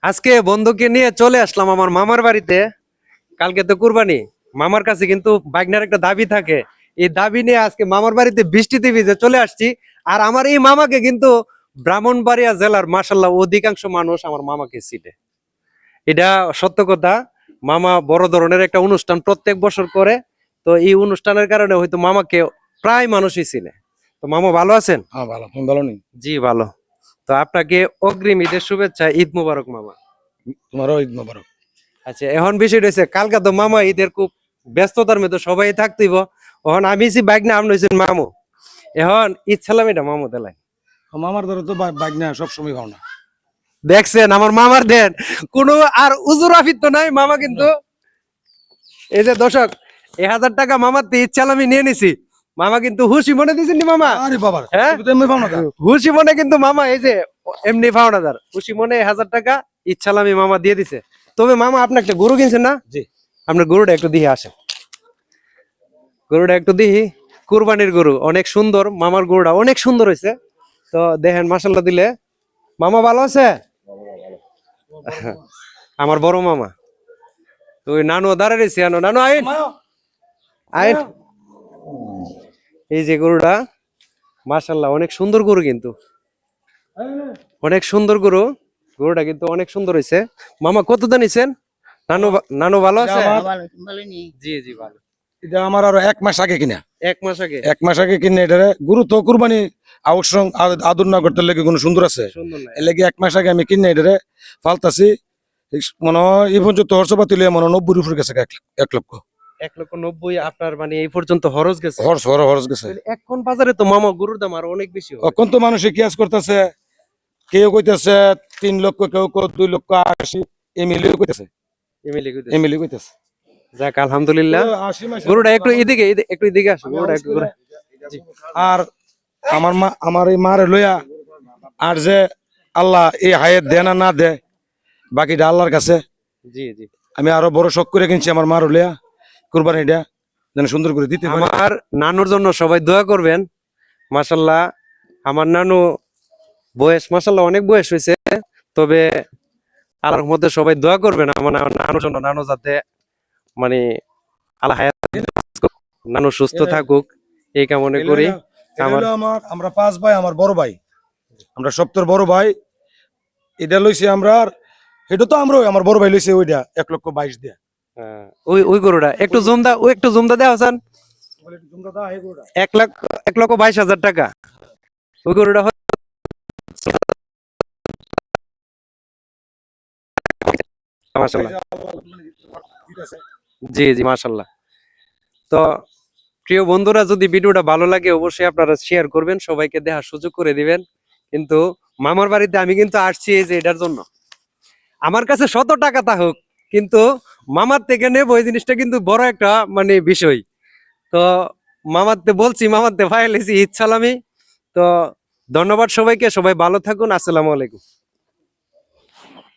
আজকে বন্ধুকে নিয়ে চলে আসলাম আমার মামার বাড়িতে। কালকে তো কুরবানি। মামার কাছে কিন্তু বাইকনার একটা দাবি থাকে। এই দাবি নিয়ে আজকে মামার বাড়িতে বৃষ্টিতে ভিজে চলে আসছি। আর আমার এই মামাকে কিন্তু ব্রাহ্মণবাড়িয়া জেলার মাশাআল্লাহ অধিকাংশ মানুষ আমার মামাকে চিনে। এটা সত্য কথা। মামা বড় ধরনের একটা অনুষ্ঠান প্রত্যেক বছর করে। তো এই অনুষ্ঠানের কারণে হয়তো মামাকে প্রায় মানুষই চিনে। তো মামা ভালো আছেন? হ্যাঁ ভালো, তুমি ভালো নেই? জি ভালো। তো আপনাকে অগ্রিম ঈদের শুভেচ্ছা, ঈদ মোবারক মামা। তোমারও ঈদ মোবারক। আচ্ছা, এখন বিষয়টা হচ্ছে কালকে তো মামা ঈদের খুব ব্যস্ততার মধ্যে সবাই থাকতেইব। এখন আমি বাইক না আপনি হচ্ছেন মামু। এখন ঈদ ছালাম এটা মামু দেলাই আমার ধরো তো বাইক না সবসময় ভাও না। দেখছেন আমার মামার দেন কোনো আর উজুর আফিত তো নাই মামা কিন্তু। এই যে দর্শক 1000 টাকা মামার ঈদ ছালামি নিয়ে নিছি। মামা কিন্তু খুশি মনে দিয়েছেন নি মামা? আরে বাবা, হ্যাঁ তুমি তো এমনি ভাও না তা? খুশি মনে কিন্তু মামা এই যে এমনি 5000 খুশি মনে 1000 টাকা ঈদ ছালামি মামা দিয়ে দিছে। তবে মামা আপনি একটা গরু কিনছেন না? জি। আপনার গরুটা একটু দিয়ে আসেন। গরুটা একটু দিহি। কুরবানির গরু অনেক সুন্দর। মামার গরুটা অনেক সুন্দর হয়েছে। তো দেখেন মাশাআল্লাহ দিলে। মামা ভালো আছে? আমার বড় মামা। তো ওই নানু দাঁড়ায় রয়েছে। নানু আইন আইন। এই যে গরুটা মাশাআল্লাহ অনেক সুন্দর গরু কিন্তু। অনেক সুন্দর গরু। গরুটা কিন্তু অনেক সুন্দর হয়েছে। মামা কত দাম নিছেন? নানু ভালো আছে? জি জি ভালো। এটা আমার আরো 1 মাস আগে কিনা। 1 মাস আগে? 1 মাস আগে কিনে এটারে গুরু তো কুরবানি আউটসং আদর না করতে লেগে কোনো সুন্দর আছে। সুন্দর না। এর লেগে 1 মাস আগে আমি কিনে এটারে ফালতাছি। মনে হয় এই পর্যন্ত খরচপাতি লিয়ে মনে হয় 90 উপরে গেছে 1 লক্ষ। 1,90,000 আপনার মানে এই পর্যন্ত খরচ গেছে? খরচ গেছে। এখন বাজারে তো মামা গরুর দাম আরো অনেক বেশি হবে। এখন তো মানুষে কিয়াস করতেছে, কেউ কইতেছে 3 লক্ষ, কেউ 2,80,000 এমিলিও কইতেছে। এমিলি কইতেছে। যাক আলহামদুলিল্লাহ। 80 মাসে গরুটা একটু একটু এদিকে আসো। গরুটা একটু ঘুরে। জি। আর আমার এই মারে লইয়া আর যে আল্লাহ এই হায়াত দেয় না দেয় বাকিটা আল্লাহর কাছে। জি জি। আমি আরো বড় শখ করে কিনছি আমার মার লইয়া কুরবানিটা যেন সুন্দর করে দিতে পারি। আমার নানুর জন্য সবাই দোয়া করবেন। মাশাআল্লাহ আমার নানু বয়স মাশাআল্লাহ অনেক বয়স হয়েছে। তবে আল্লাহর মধ্যে সবাই দোয়া করবেন আমার নানুর জন্য। নানু যাতে মানে আল্লাহ হায়াত দিক, নানু সুস্থ থাকুক এই কামনা করি। আমরা 5 ভাই, আমার বড় ভাই, আমরা সপ্তর বড় ভাই। এটা লইছি আমরা, আর এটা তো আমরাও আমার বড় ভাই লইছে ওইটা 1,22,000 দিয়া। ওই গরুটা একটু জুমদা দেওয়া হাসান। 1,22,000 টাকা ওই গরুটা। মাশাআল্লাহ। জি জি মাশাআল্লাহ। তো প্রিয় বন্ধুরা, যদি ভিডিওটা ভালো লাগে অবশ্যই আপনারা শেয়ার করবেন, সবাইকে দেখার সুযোগ করে দিবেন। কিন্তু মামার বাড়িতে আমি কিন্তু আসছি এই যে এটার জন্য। আমার কাছে 100 টাকা তা হোক, কিন্তু মামার থেকে নেবো এই জিনিসটা কিন্তু বড় একটা মানে বিষয়। তো মামারতে বলছি, মামারতে ফাইলেছি ঈদ সালামি। তো ধন্যবাদ সবাইকে, সবাই ভালো থাকুন। আসসালামু আলাইকুম।